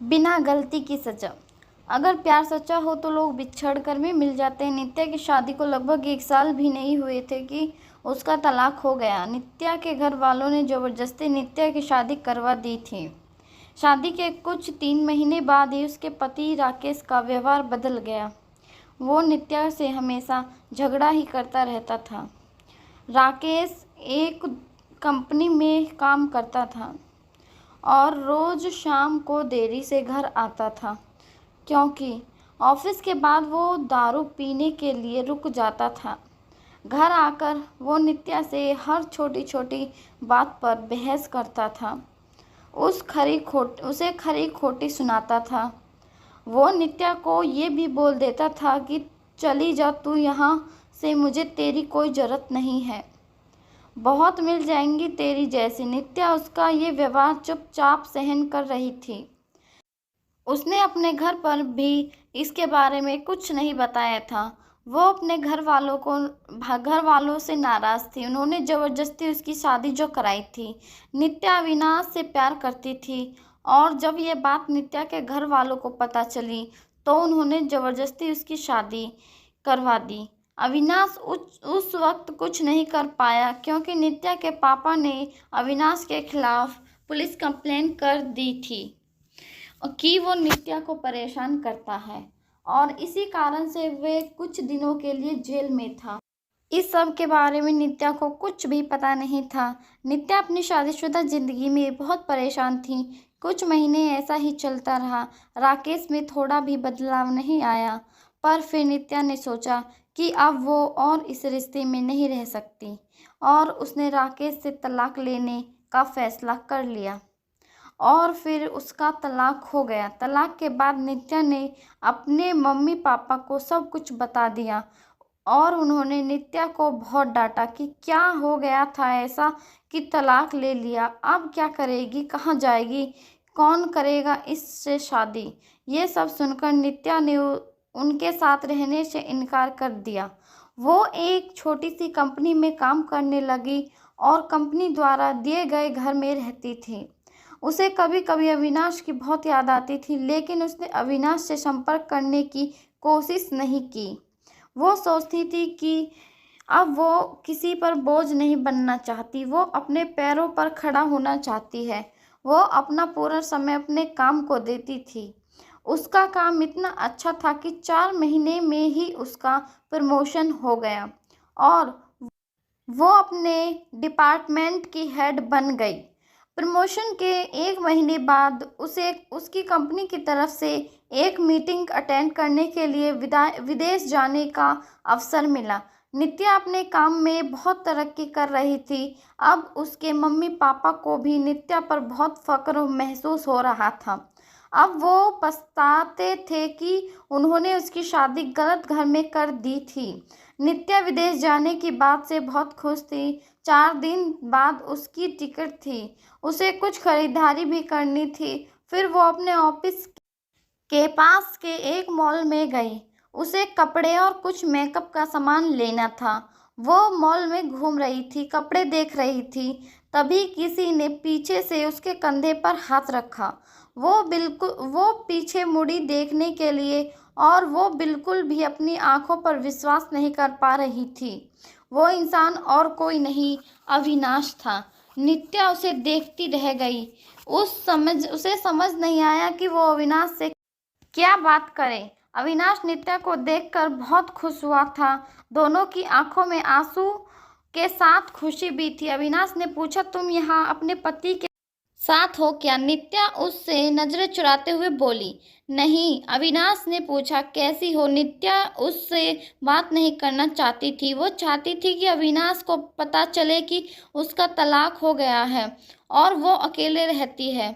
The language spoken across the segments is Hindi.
बिना गलती की सजा। अगर प्यार सच्चा हो तो लोग बिछड़ कर भी मिल जाते हैं। नित्या की शादी को लगभग 1 साल भी नहीं हुए थे कि उसका तलाक हो गया। नित्या के घर वालों ने ज़बरदस्ती नित्या की शादी करवा दी थी। शादी के कुछ 3 महीने बाद ही उसके पति राकेश का व्यवहार बदल गया। वो नित्या से हमेशा झगड़ा ही करता रहता था। राकेश एक कंपनी में काम करता था और रोज़ शाम को देरी से घर आता था, क्योंकि ऑफिस के बाद वो दारू पीने के लिए रुक जाता था। घर आकर वो नित्या से हर छोटी छोटी बात पर बहस करता था। उसे खरी खोटी सुनाता था। वो नित्या को ये भी बोल देता था कि चली जा तू यहाँ से, मुझे तेरी कोई ज़रूरत नहीं है, बहुत मिल जाएंगी तेरी जैसी। नित्या उसका ये व्यवहार चुपचाप सहन कर रही थी। उसने अपने घर पर भी इसके बारे में कुछ नहीं बताया था। वो अपने घर वालों से नाराज़ थी। उन्होंने ज़बरदस्ती उसकी शादी जो कराई थी। नित्या अविनाश से प्यार करती थी और जब ये बात नित्या के घर वालों को पता चली तो उन्होंने ज़बरदस्ती उसकी शादी करवा दी। अविनाश उस वक्त कुछ नहीं कर पाया, क्योंकि नित्या के पापा ने अविनाश के खिलाफ पुलिस कंप्लेंट कर दी थी कि वो नित्या को परेशान करता है, और इसी कारण से वे कुछ दिनों के लिए जेल में था। इस सब के बारे में नित्या को कुछ भी पता नहीं था। नित्या अपनी शादीशुदा जिंदगी में बहुत परेशान थी। कुछ महीने ऐसा ही चलता रहा। राकेश में थोड़ा भी बदलाव नहीं आया, पर फिर नित्या ने सोचा कि अब वो और इस रिश्ते में नहीं रह सकती और उसने राकेश से तलाक लेने का फैसला कर लिया और फिर उसका तलाक हो गया। तलाक के बाद नित्या ने अपने मम्मी पापा को सब कुछ बता दिया और उन्होंने नित्या को बहुत डांटा कि क्या हो गया था ऐसा कि तलाक ले लिया, अब क्या करेगी, कहाँ जाएगी, कौन करेगा इससे शादी। ये सब सुनकर नित्या ने उनके साथ रहने से इनकार कर दिया। वो एक छोटी सी कंपनी में काम करने लगी और कंपनी द्वारा दिए गए घर में रहती थी। उसे कभी कभी अविनाश की बहुत याद आती थी, लेकिन उसने अविनाश से संपर्क करने की कोशिश नहीं की। वो सोचती थी कि अब वो किसी पर बोझ नहीं बनना चाहती, वो अपने पैरों पर खड़ा होना चाहती है। वो अपना पूरा समय अपने काम को देती थी। उसका काम इतना अच्छा था कि 4 महीने में ही उसका प्रमोशन हो गया और वो अपने डिपार्टमेंट की हेड बन गई। प्रमोशन के 1 महीने बाद उसे उसकी कंपनी की तरफ से एक मीटिंग अटेंड करने के लिए विदेश जाने का अवसर मिला। नित्या अपने काम में बहुत तरक्की कर रही थी। अब उसके मम्मी पापा को भी नित्या पर बहुत फक्र महसूस हो रहा था। अब वो पछताते थे कि उन्होंने उसकी शादी गलत घर में कर दी थी। नित्या विदेश जाने की बात से बहुत खुश थी। 4 दिन बाद उसकी टिकट थी। उसे कुछ खरीदारी भी करनी थी। फिर वो अपने ऑफिस के पास के एक मॉल में गई। उसे कपड़े और कुछ मेकअप का सामान लेना था। वो मॉल में घूम रही थी, कपड़े देख रही थी, तभी किसी ने पीछे से उसके कंधे पर हाथ रखा। वो पीछे मुड़ी देखने के लिए और वो बिल्कुल भी अपनी आंखों पर विश्वास नहीं कर पा रही थी। वो इंसान और कोई नहीं, अविनाश था। नित्या उसे देखती रह गई। उसे समझ नहीं आया कि वो अविनाश से क्या बात करे। अविनाश नित्या को देखकर बहुत खुश हुआ था। दोनों की आंखों में आंसू के साथ खुशी भी थी। अविनाश ने पूछा, तुम यहाँ अपने पति के साथ हो क्या? नित्या उससे नजरें चुराते हुए बोली। नहीं। अविनाश ने पूछा, कैसी हो? नित्या उससे बात नहीं करना चाहती थी। वो चाहती थी कि अविनाश को पता चले कि उसका तलाक हो गया है और वो अकेले रहती है।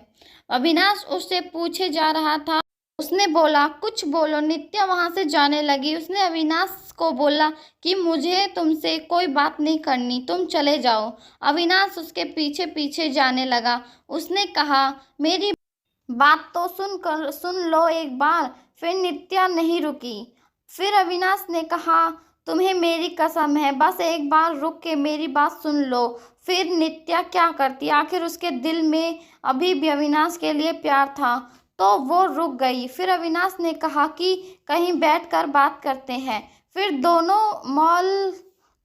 अविनाश उससे पूछे जा रहा था। उसने बोला, कुछ बोलो। नित्या वहां से जाने लगी। उसने अविनाश को बोला कि मुझे तुमसे कोई बात नहीं करनी, तुम चले जाओ। अविनाश उसके पीछे पीछे जाने लगा। उसने कहा, मेरी बात तो सुन लो एक बार। फिर नित्या नहीं रुकी। फिर अविनाश ने कहा, तुम्हें मेरी कसम है, बस एक बार रुक के मेरी बात सुन लो। फिर नित्या क्या करती? आखिर उसके दिल में अभी भी अविनाश के लिए प्यार था, तो वो रुक गई। फिर अविनाश ने कहा कि कहीं बैठकर बात करते हैं। फिर दोनों मॉल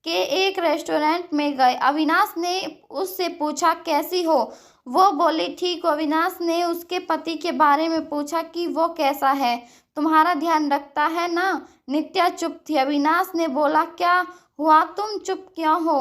के एक रेस्टोरेंट में गए। अविनाश ने उससे पूछा, कैसी हो? वो बोली, ठीक हो। अविनाश ने उसके पति के बारे में पूछा कि वो कैसा है, तुम्हारा ध्यान रखता है ना? नित्या चुप थी। अविनाश ने बोला, क्या हुआ, तुम चुप क्यों हो?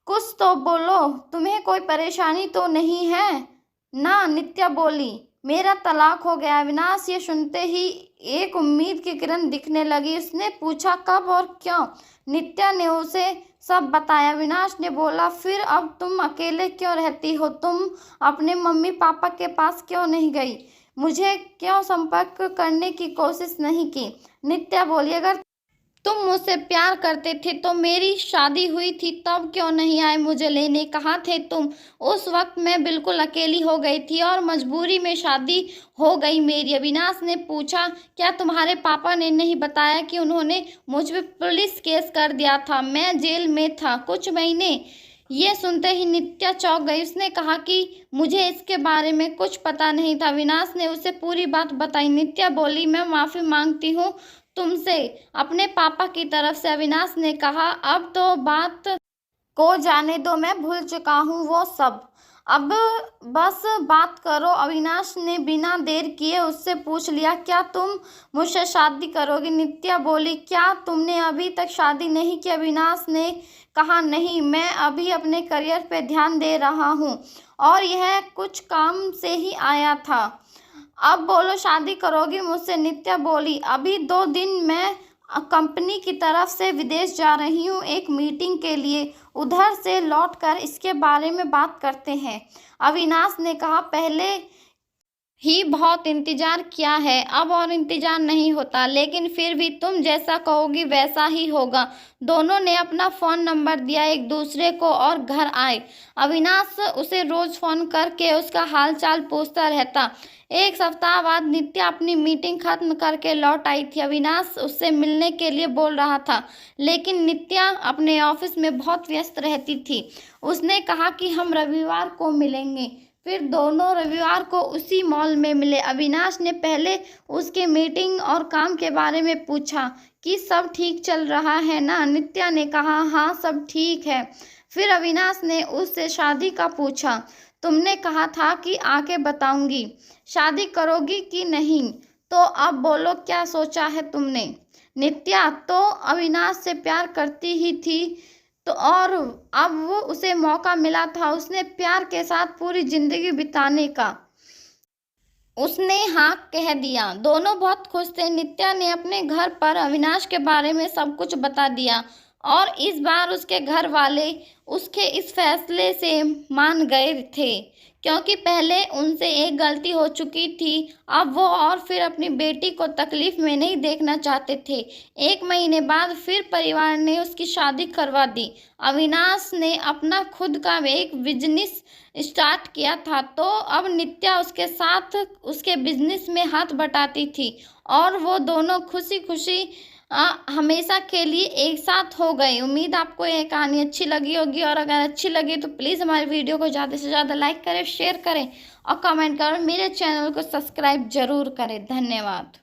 कुछ तो बोलो, तुम्हें कोई परेशानी तो नहीं है ना? नित्या बोली, मेरा तलाक हो गया। अविनाश ये सुनते ही एक उम्मीद की किरण दिखने लगी। उसने पूछा, कब और क्यों? नित्या ने उसे सब बताया। अविनाश ने बोला, फिर अब तुम अकेले क्यों रहती हो? तुम अपने मम्मी पापा के पास क्यों नहीं गई? मुझे क्यों संपर्क करने की कोशिश नहीं की? नित्या बोली, अगर तुम मुझसे प्यार करते थे तो मेरी शादी हुई थी तब क्यों नहीं आए मुझे लेने? कहाँ थे तुम? उस वक्त मैं बिल्कुल अकेली हो गई थी और मजबूरी में शादी हो गई मेरी। अविनाश ने पूछा, क्या तुम्हारे पापा ने नहीं बताया कि उन्होंने मुझ पर पुलिस केस कर दिया था? मैं जेल में था कुछ महीने। ये सुनते ही नित्या चौंक गई। उसने कहा कि मुझे इसके बारे में कुछ पता नहीं था। अविनाश ने उसे पूरी बात बताई। नित्या बोली, मैं माफ़ी मांगती हूँ तुमसे, अपने पापा की तरफ से। अविनाश ने कहा, अब तो बात को जाने दो, मैं भूल चुका हूँ वो सब, अब बस बात करो। अविनाश ने बिना देर किए उससे पूछ लिया, क्या तुम मुझसे शादी करोगी? नित्या बोली, क्या तुमने अभी तक शादी नहीं की? अविनाश ने कहा, नहीं, मैं अभी अपने करियर पे ध्यान दे रहा हूँ और यह कुछ काम से ही आया था। अब बोलो, शादी करोगी मुझसे? नित्या बोली, अभी 2 दिन मैं कंपनी की तरफ से विदेश जा रही हूँ एक मीटिंग के लिए, उधर से लौटकर इसके बारे में बात करते हैं। अविनाश ने कहा, पहले ही बहुत इंतजार किया है, अब और इंतजार नहीं होता, लेकिन फिर भी तुम जैसा कहोगी वैसा ही होगा। दोनों ने अपना फ़ोन नंबर दिया एक दूसरे को और घर आए। अविनाश उसे रोज़ फ़ोन करके उसका हाल चाल पूछता रहता। एक सप्ताह बाद नित्या अपनी मीटिंग खत्म करके लौट आई थी। अविनाश उससे मिलने के लिए बोल रहा था, लेकिन नित्या अपने ऑफिस में बहुत व्यस्त रहती थी। उसने कहा कि हम रविवार को मिलेंगे। फिर दोनों रविवार को उसी मॉल में मिले। अविनाश ने पहले उसके मीटिंग और काम के बारे में पूछा कि सब ठीक चल रहा है ना? नित्या ने कहा, हाँ, सब ठीक है। फिर अविनाश ने उससे शादी का पूछा। तुमने कहा था कि आके बताऊंगी, शादी करोगी कि नहीं? तो अब बोलो, क्या सोचा है तुमने? नित्या तो अविनाश से प्यार करती ही थी, तो और अब वो उसे मौका मिला था उसने प्यार के साथ पूरी जिंदगी बिताने का। उसने हाँ कह दिया। दोनों बहुत खुश थे। नित्या ने अपने घर पर अविनाश के बारे में सब कुछ बता दिया और इस बार उसके घर वाले उसके इस फैसले से मान गए थे, क्योंकि पहले उनसे एक गलती हो चुकी थी। अब वो और फिर अपनी बेटी को तकलीफ में नहीं देखना चाहते थे। 1 महीने बाद फिर परिवार ने उसकी शादी करवा दी। अविनाश ने अपना खुद का एक बिजनेस स्टार्ट किया था, तो अब नित्या उसके साथ उसके बिजनेस में हाथ बटाती थी और वो दोनों खुशी खुशी हमेशा के लिए एक साथ हो गए। उम्मीद आपको यह कहानी अच्छी लगी होगी और अगर अच्छी लगी तो प्लीज़ हमारे वीडियो को ज़्यादा से ज़्यादा लाइक करें, शेयर करें और कमेंट करें। मेरे चैनल को सब्सक्राइब जरूर करें। धन्यवाद।